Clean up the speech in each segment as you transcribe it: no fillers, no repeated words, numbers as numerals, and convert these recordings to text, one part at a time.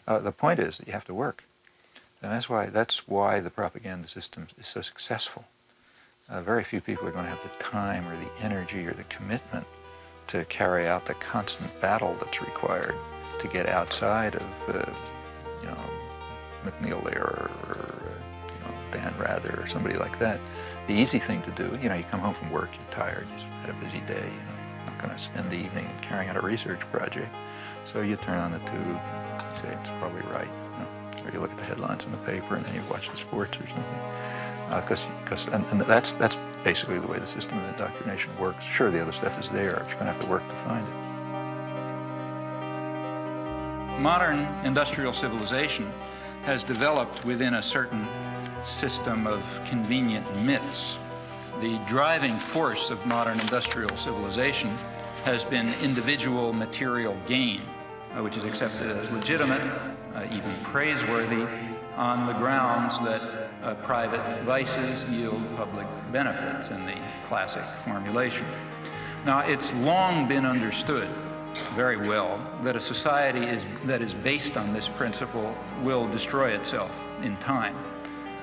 The point is that you have to work. And that's why the propaganda system is so successful. Very few people are going to have the time or the energy or the commitment to carry out the constant battle that's required to get outside of, you know, McNeil Lehrer or you know, Dan Rather or somebody like that. The easy thing to do, you know, you come home from work, you're tired, you've had a busy day, you know, you're not going to spend the evening carrying out a research project. So you turn on the tube and say, it's probably right. You know? Or you look at the headlines in the paper and then you watch the sports or something. And that's basically the way the system of indoctrination works. Sure, the other stuff is there, but you're going to have to work to find it. Modern industrial civilization has developed within a certain system of convenient myths. The driving force of modern industrial civilization has been individual material gain, which is accepted as legitimate, even praiseworthy, on the grounds that private vices yield public benefits in the classic formulation. Now, it's long been understood very well that a society that is based on this principle will destroy itself in time.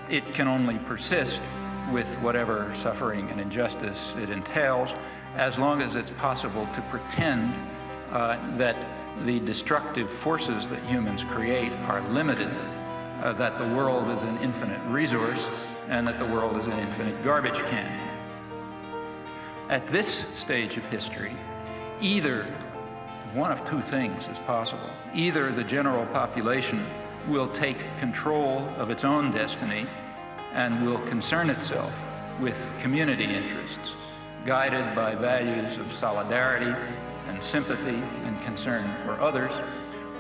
It can only persist with whatever suffering and injustice it entails, as long as it's possible to pretend that the destructive forces that humans create are limited, that the world is an infinite resource, and that the world is an infinite garbage can. At this stage of history, either one of two things is possible. Either the general population will take control of its own destiny and will concern itself with community interests, guided by values of solidarity and sympathy and concern for others,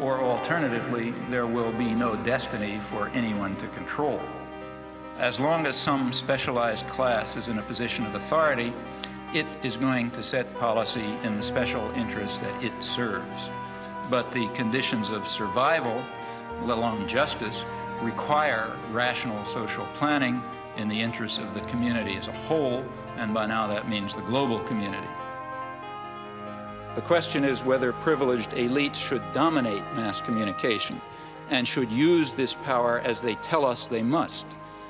or alternatively, there will be no destiny for anyone to control. As long as some specialized class is in a position of authority, it is going to set policy in the special interests that it serves. But the conditions of survival, let alone justice, require rational social planning in the interests of the community as a whole, and by now that means the global community. The question is whether privileged elites should dominate mass communication and should use this power as they tell us they must,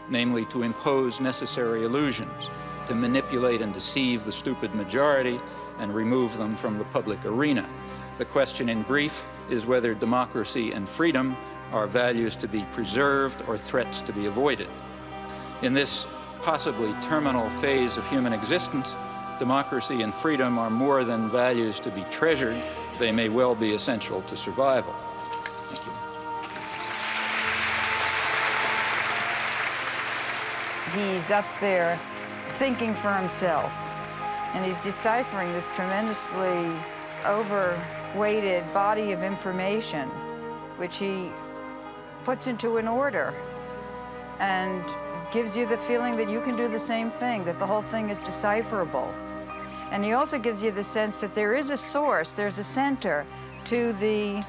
namely to impose necessary illusions, to manipulate and deceive the stupid majority and remove them from the public arena. The question in brief is whether democracy and freedom are values to be preserved or threats to be avoided. In this possibly terminal phase of human existence, democracy and freedom are more than values to be treasured. They may well be essential to survival. Thank you. He's up there thinking for himself, and he's deciphering this tremendously overweighted body of information, which he puts into an order and gives you the feeling that you can do the same thing, that the whole thing is decipherable. And he also gives you the sense that there is a source, there's a center to the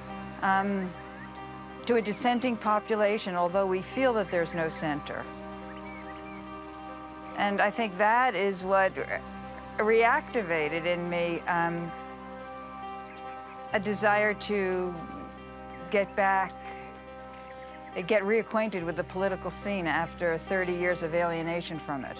to a dissenting population, although we feel that there's no center. And I think that is what reactivated in me a desire to get reacquainted with the political scene after 30 years of alienation from it.